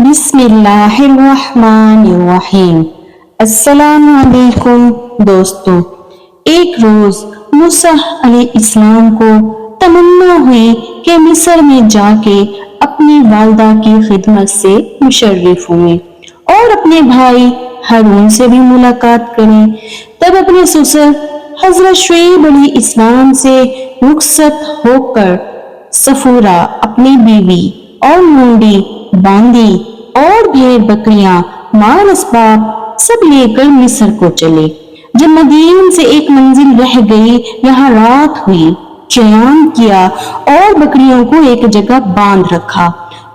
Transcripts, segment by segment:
بسم اللہ الرحمن الرحیم۔ السلام علیکم دوستو۔ ایک روز موسیٰ علیہ السلام کو تمنا ہوئی کہ مصر میں جا کے اپنی والدہ کی خدمت سے مشرف ہوئے اور اپنے بھائی ہارون سے بھی ملاقات کریں۔ تب اپنے سسر حضرت شعیب علیہ السلام سے رخصت ہو کر صفورہ اپنی بیوی اور لونڈی باندی اور بھیڑ بکریاں مال اسباب سب لے کر مصر کو چلے۔ جب مدین سے ایک منزل رہ گئی، یہاں رات ہوئی، قیام کیا اور بکریوں کو ایک جگہ باندھ رکھا،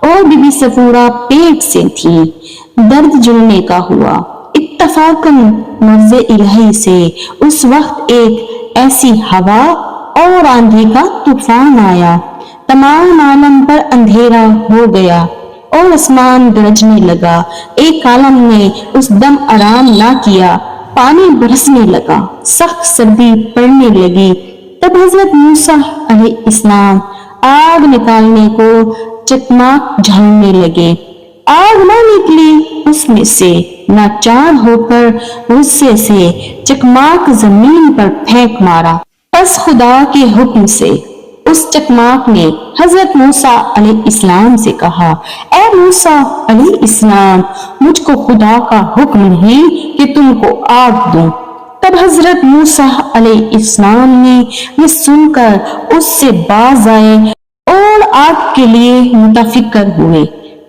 اور بی بی صفورہ پیٹ سے تھی۔ درد جلنے کا ہوا۔ اتفاقاً مرض الہی سے اس وقت ایک ایسی ہوا اور آندھی کا طوفان آیا، تمام عالم پر اندھیرا ہو گیا اور آسمان گرجنے لگا۔ ایک عالم نے اس دم آرام نہ کیا، پانی برسنے لگا، سخت سردی پڑنے لگی۔ تب حضرت موسیٰ علیہ السلام آگ نکالنے کو چکماک جھاڑنے لگے۔ آگ نہ نکلی اس میں سے، لاچار ہو کر غصے سے چکماک زمین پر پھینک مارا۔ پس خدا کے حکم سے اس چکماک نے حضرت موسیٰ علیہ السلام سے کہا، اے موسیٰ علیہ السلام، مجھ کو خدا کا حکم نہیں کہ تم کو آگ دوں۔ تب حضرت موسیٰ علیہ السلام نے یہ سن کر اس سے باز آئے اور آگ کے لیے متفکر ہوئے،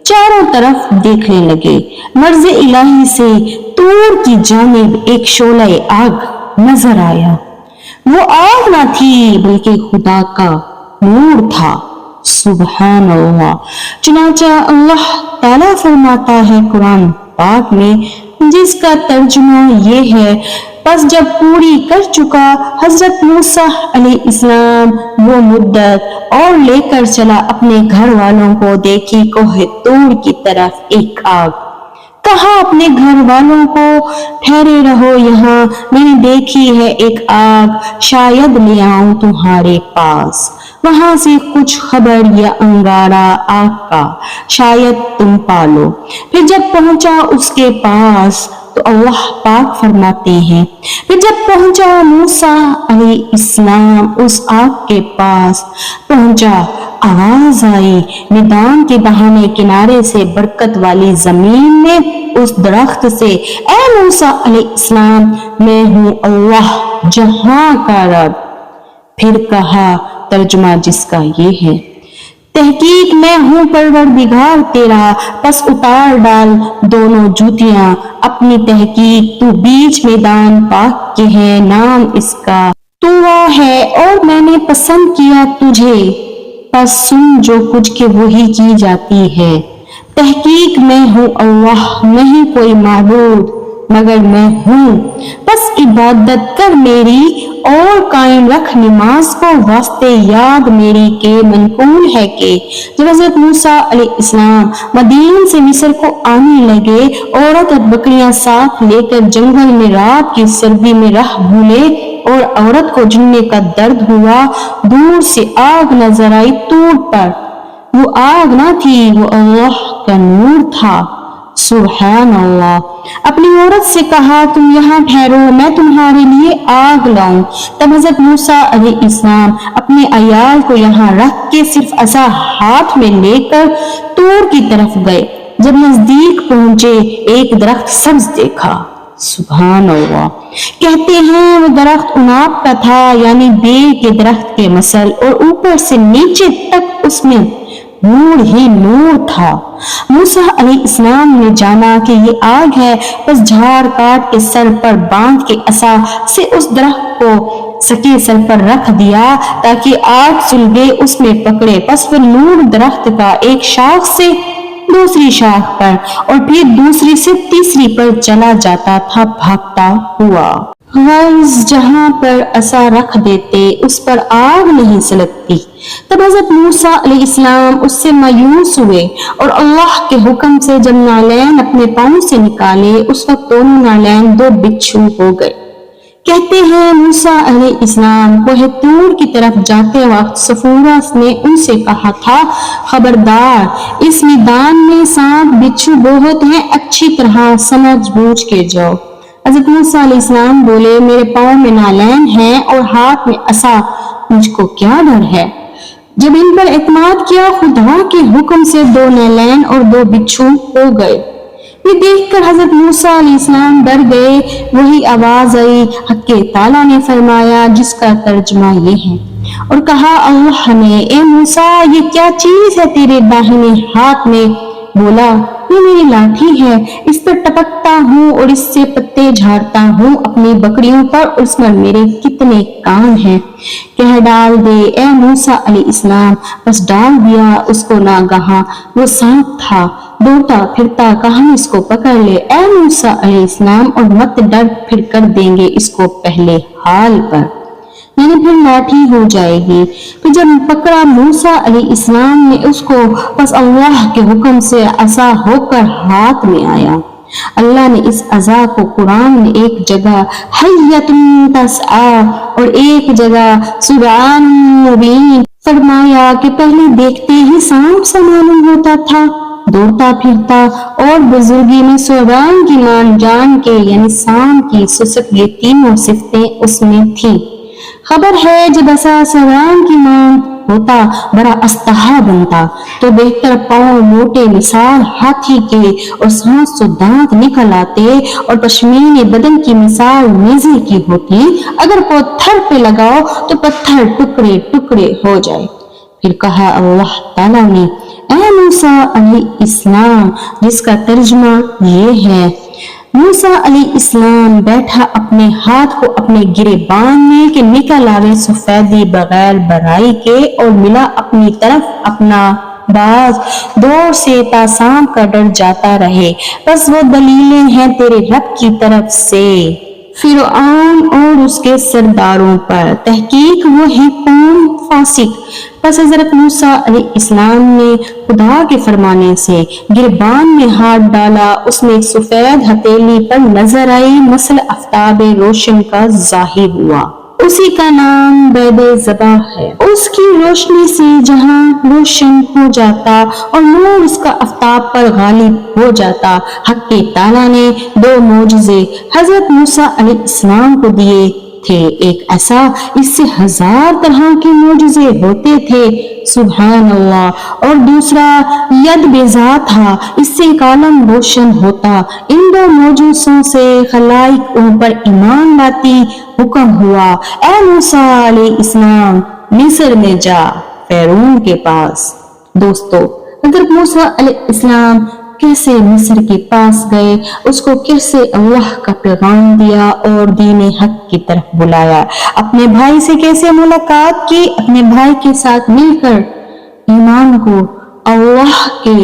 چاروں طرف دیکھنے لگے۔ مرض الہی سے طور کی جانب ایک شعلہ آگ نظر آیا۔ وہ آگ نہ تھی بلکہ خدا کا نور تھا۔ سبحان اللہ۔ چنانچہ اللہ تعالیٰ فرماتا ہے قرآن پاک میں، جس کا ترجمہ یہ ہے، پس جب پوری کر چکا حضرت موسیٰ علیہ السلام وہ مدت اور لے کر چلا اپنے گھر والوں کو، دیکھی کوہ طور کی طرف ایک آگ۔ کہا اپنے گھر والوں کو، ٹھہرے رہو یہاں، میں نے دیکھی ہے ایک آگ، شاید لے آؤں تمہارے پاس وہاں سے کچھ خبر یا انگارہ آگ کا، شاید تم پالو۔ پھر جب پہنچا اس کے پاس تو اللہ پاک فرماتے ہیں، پھر جب پہنچا موسیٰ علیہ السلام اس آگ کے پاس پہنچا، آواز آئی میدان کے بہانے کنارے سے برکت والی زمین میں اس درخت سے، اے موسیٰ علیہ السلام، میں ہوں اللہ جہاں کا رب۔ پھر کہا، ترجمہ جس کا یہ ہے، تحقیق میں ہوں پروردگار تیرا، پس اتار ڈال دونوں جوتیاں اپنی تحقیق، تو بیچ میدان پاک کے ہے، نام اس کا طویٰ ہے، اور میں نے پسند کیا تجھے، پس سن جو کچھ کہ وہی کی جاتی ہے۔ تحقیق میں ہوں اللہ، نہیں کوئی معبود مگر میں ہوں، بس عبادت کر میری اور قائم رکھ نماز کو، واسطے یاد میری کے منقول ہے کہ جب حضرت موسیٰ علیہ السلام مدین سے مصر کو آنے لگے، عورت اور بکریاں ساتھ لے کر جنگل میں رات کی سردی میں راہ بھولے، اور عورت کو جلنے کا درد ہوا، دور سے آگ نظر آئی طور پر، وہ آگ نہ تھی، وہ اللہ کا نور تھا۔ سبحان اللہ۔ اپنی عورت سے کہا، تم یہاں ٹھہرو، میں تمہارے لیے آگ لاؤں۔ تب حضرت موسیٰ علیہ السلام اپنے عیال کو یہاں رکھ کے صرف عصا ہاتھ میں لے کر طور کی طرف گئے۔ جب نزدیک پہنچے ایک درخت سبز دیکھا۔ سبحان اللہ۔ کہتے ہیں وہ درخت عناب کا تھا، یعنی بیر کے درخت کے مثل، اور اوپر سے نیچے تک اس میں نور ہی نور تھا۔ موسیٰ علیہ السلام نے جانا کہ یہ آگ ہے، پس جھاڑ کاٹ کے سر پر باندھ کے عصا سے اس درخت کو سکے سر پر رکھ دیا تاکہ آگ سلگے اس میں پکڑے، پس وہ نور درخت کا ایک شاخ سے دوسری شاخ پر اور پھر دوسری سے تیسری پر چلا جاتا تھا بھاگتا ہوا۔ غرض جہاں پر عصا رکھ دیتے اس پر آگ نہیں سلگتی۔ تب حضرت موسیٰ علیہ السلام اس سے مایوس ہوئے اور اللہ کے حکم سے جب نالین اپنے پاؤں سے نکالے، اس وقت دونوں نالین دو بچھو ہو گئے۔ کہتے ہیں موسیٰ علیہ السلام کوہ طور کی طرف جاتے وقت صفورہ نے ان سے کہا تھا، خبردار، اس میدان میں سانپ بچھو بہت ہیں، اچھی طرح سمجھ بوجھ کے جاؤ۔ حضرت موسیٰ علیہ السلام بولے، میرے پاؤں میں نالین ہیں اور ہاتھ میں عصا، مجھ کو کیا ڈر ہے؟ جب ان پر اعتماد کیا، خدا کے حکم سے 2 نالین اور 2 بچھو ہو گئے۔ یہ دیکھ کر حضرت موسیٰ علیہ السلام ڈر گئے۔ وہی آواز آئی، حق تعالیٰ نے فرمایا، جس کا ترجمہ یہ ہے، اور کہا اللہ نے، اے موسیٰ، یہ کیا چیز ہے تیرے داہنے ہاتھ میں؟ بولا، یہ میری لاٹھی ہے، اس پر ٹپکتا ہوں اور اس سے پتے جھاڑتا ہوں اپنی بکریوں پر، اور اس پر میرے کتنے کان ہیں۔ کہہ ڈال دے اے موسیٰ علیہ السلام۔ بس ڈال دیا اس کو، ناگہاں وہ سانپ تھا، دوڑتا پھرتا، کہا ہم اس کو پکڑ لے اے موسیٰ علیہ السلام، اور مت ڈر، پھر کر دیں گے اس کو پہلے حال پر، یعنی پھر لاٹھی ہو جائے گی۔ تو جب پکڑا موسیٰ علیہ السلام نے اس کو، بس اللہ کے حکم سے عصا ہو کر ہاتھ میں آیا۔ اللہ نے اس عصا کو قرآن میں ایک جگہ حیۃ تسعیٰ اور ایک جگہ سبحان مبین فرمایا کہ پہلے دیکھتے ہی سانپ سا معلوم ہوتا تھا، دوڑتا پھرتا، اور بزرگی میں ثعبان کی مان جان کے یعنی سانپ کی سسک، یہ تینوں صفتیں اس میں تھیں۔ خبر ہے جب ایسا ثعبان کی مان ہوتا، بڑا استہا بنتا، تو بہتر پاؤں موٹے مثال ہاتھی کے اور 700 دانت نکل آتے، اور پشمین بدن کی مثال نیزے کی ہوتی، اگر پتھر پہ لگاؤ تو پتھر ٹکڑے ٹکڑے ہو جائے۔ پھر کہا اللہ تعالیٰ نے، اے موسیٰ علیہ السلام، جس کا ترجمہ یہ ہے۔ موسیٰ علیہ السلام بیٹھا اپنے ہاتھ کو اپنے گریبان میں کہ نکل آوے سفیدی بغیر برائی کے، اور ملا اپنی طرف اپنا باز، دور سے تا سانپ کا ڈر جاتا رہے۔ بس وہ دلیلیں ہیں تیرے رب کی طرف سے فرعون اور اس کے سرداروں پر، تحقیق وہ ہیں قوم فاسق۔ پس حضرت موسیٰ علیہ السلام نے خدا کے فرمانے سے گریبان میں ہاتھ ڈالا، اس میں ایک سفید ہتھیلی پر نظر آئی، مثل آفتاب روشن کا ظاہر ہوا۔ اسی کا نام بید ذبح ہے۔ اس کی روشنی سے جہاں روشن ہو جاتا اور نور اس کا آفتاب پر غالب ہو جاتا۔ حق تعالیٰ نے 2 معجزے حضرت موسیٰ علیہ السلام کو دیے تھے، ایک ایسا، اس سے 1000 طرح کے معجزے ہوتے تھے، سبحان اللہ، اور دوسرا ید بیضا تھا، اس سے ایک عالم روشن ہوتا۔ ان 2 معجزوں سے خلائق ان پر ایمان لاتی۔ حکم ہوا، اے موسیٰ علیہ السلام، مصر میں جا، فرعون کے پاس۔ دوستو، حضرت موسیٰ علیہ السلام کیسے مصر کے پاس گئے، اس کو کیسے اللہ کا پیغام دیا اور دین حق کی طرف بلایا، اپنے بھائی سے کیسے ملاقات کی، اپنے بھائی کے ساتھ مل کر ایمان کو، اللہ کے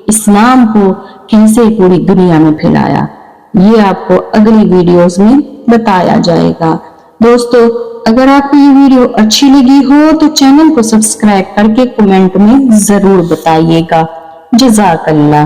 اسلام کو کیسے پوری دنیا میں پھیلایا، یہ آپ کو اگلی ویڈیوز میں بتایا جائے گا۔ دوستو، اگر آپ کو یہ ویڈیو اچھی لگی ہو تو چینل کو سبسکرائب کر کے کمنٹ میں ضرور بتائیے گا۔ جزاک اللہ۔